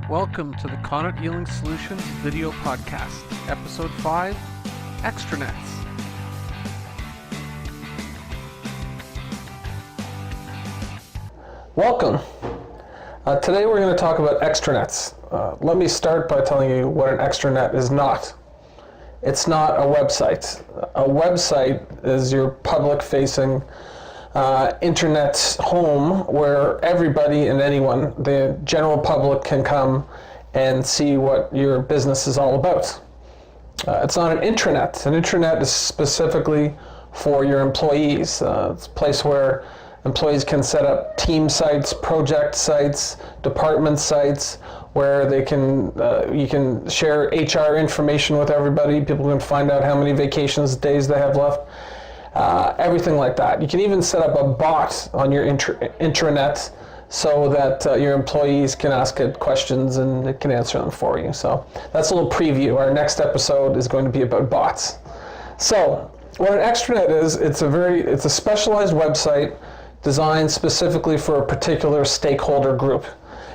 Welcome to the Connet Healing Solutions video podcast, episode 5, Extranets. Welcome. Today we're going to talk about extranets. Let me start by telling you what an extranet is not. It's not a website. A website is your public-facing internet home where everybody and anyone, the general public, can come and see what your business is all about. It's not an intranet. An intranet is specifically for your employees. It's a place where employees can set up team sites, project sites, department sites, where they can you can share HR information with everybody. People can find out how many vacations days they have left. Everything like that. You can even set up a bot on your intranet so that your employees can ask it questions and it can answer them for you. So that's a little preview. Our next episode is going to be about bots. So what an extranet is, it's a specialized website designed specifically for a particular stakeholder group.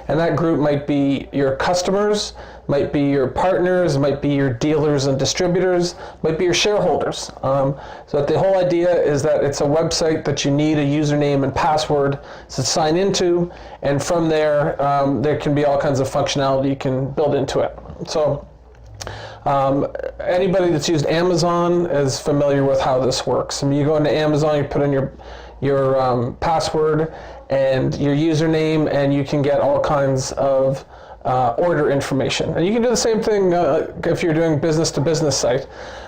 And that group might be your customers, might be your partners, might be your dealers and distributors, might be your shareholders. So the whole idea is that it's a website that you need a username and password to sign into, and from there, there can be all kinds of functionality you can build into it. So anybody that's used Amazon is familiar with how this works. I mean, you go into Amazon, you put in your password and your username, and you can get all kinds of order information. And you can do the same thing if you're doing business-to-business site.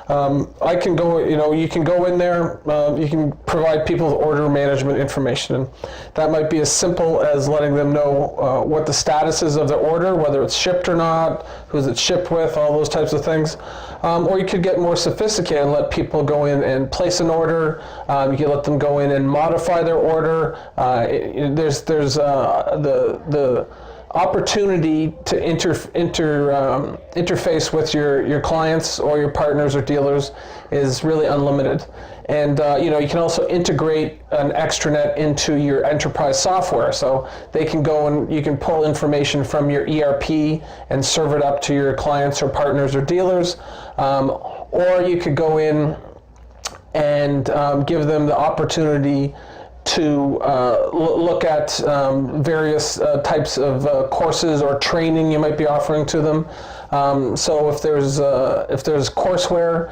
You can go in there, you can provide people with order management information. And that might be as simple as letting them know what the status is of their order, whether it's shipped or not, who's it shipped with, all those types of things. Or you could get more sophisticated and let people go in and place an order. You can let them go in and modify their order. There's the opportunity to interface with your clients or your partners or dealers is really unlimited. And you can also integrate an extranet into your enterprise software, so they can go and you can pull information from your ERP and serve it up to your clients or partners or dealers, or you could go in and give them the opportunity to look at various types of courses or training you might be offering to them. So if there's Courseware,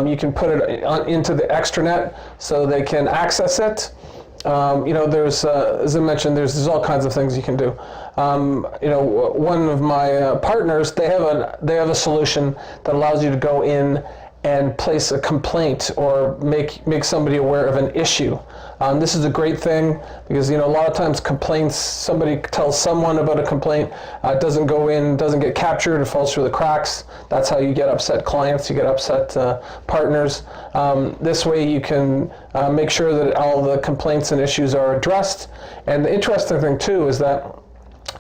you can put it into the extranet so they can access it. There's as I mentioned, there's all kinds of things you can do. One of my partners, they have a solution that allows you to go in and place a complaint or make somebody aware of an issue. This is a great thing because a lot of times complaints, somebody tells someone about a complaint, doesn't go in, doesn't get captured, it falls through the cracks. That's how you get upset clients, you get upset partners. This way you can make sure that all the complaints and issues are addressed. And the interesting thing too is that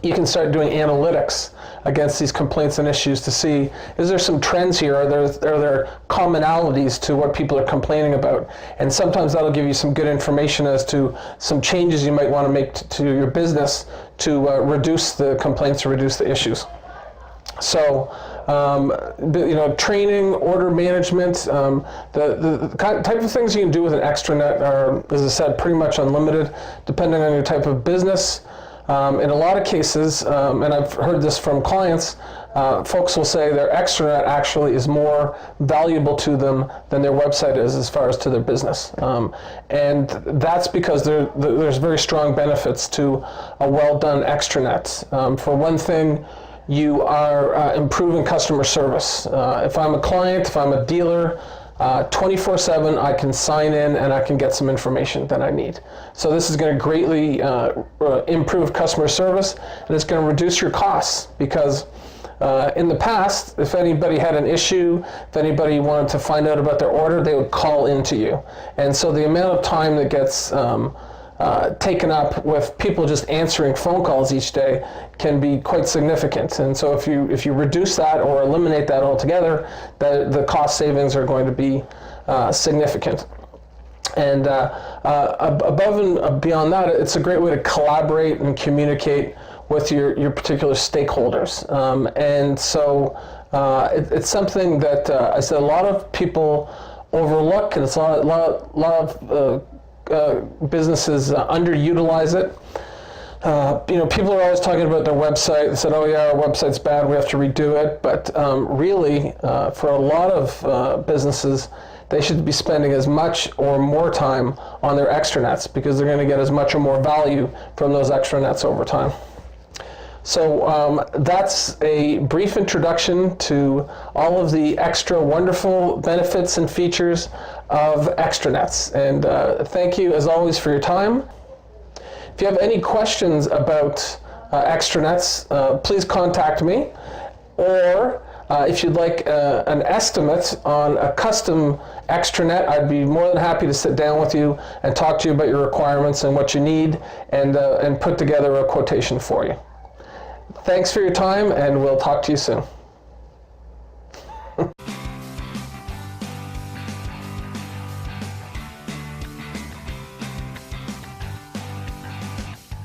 you can start doing analytics against these complaints and issues to see, is there some trends here? Are there commonalities to what people are complaining about? And sometimes that'll give you some good information as to some changes you might want to make to your business to reduce the complaints or reduce the issues. So, training, order management, the type of things you can do with an extranet are, as I said, pretty much unlimited, depending on your type of business. In a lot of cases, and I've heard this from clients, folks will say their extranet actually is more valuable to them than their website is as far as to their business. And that's because there's very strong benefits to a well-done extranet. For one thing, you are improving customer service. If I'm a client, if I'm a dealer, 24/7, I can sign in and I can get some information that I need. So this is going to greatly improve customer service, and it's going to reduce your costs because in the past, if anybody had an issue, if anybody wanted to find out about their order, they would call into you. And so the amount of time that gets taken up with people just answering phone calls each day can be quite significant. And so if you reduce that or eliminate that altogether, the cost savings are going to be significant. And above and beyond that, it's a great way to collaborate and communicate with your particular stakeholders. And so it's something that I said a lot of people overlook, and it's a lot of businesses underutilize it. People are always talking about their website. They said, "Oh yeah, our website's bad. We have to redo it." But really, for a lot of businesses, they should be spending as much or more time on their extranets, because they're going to get as much or more value from those extranets over time. So that's a brief introduction to all of the extra wonderful benefits and features of extranets. And thank you, as always, for your time. If you have any questions about extranets, please contact me. Or if you'd like an estimate on a custom extranet, I'd be more than happy to sit down with you and talk to you about your requirements and what you need, and put together a quotation for you. Thanks for your time, and we'll talk to you soon.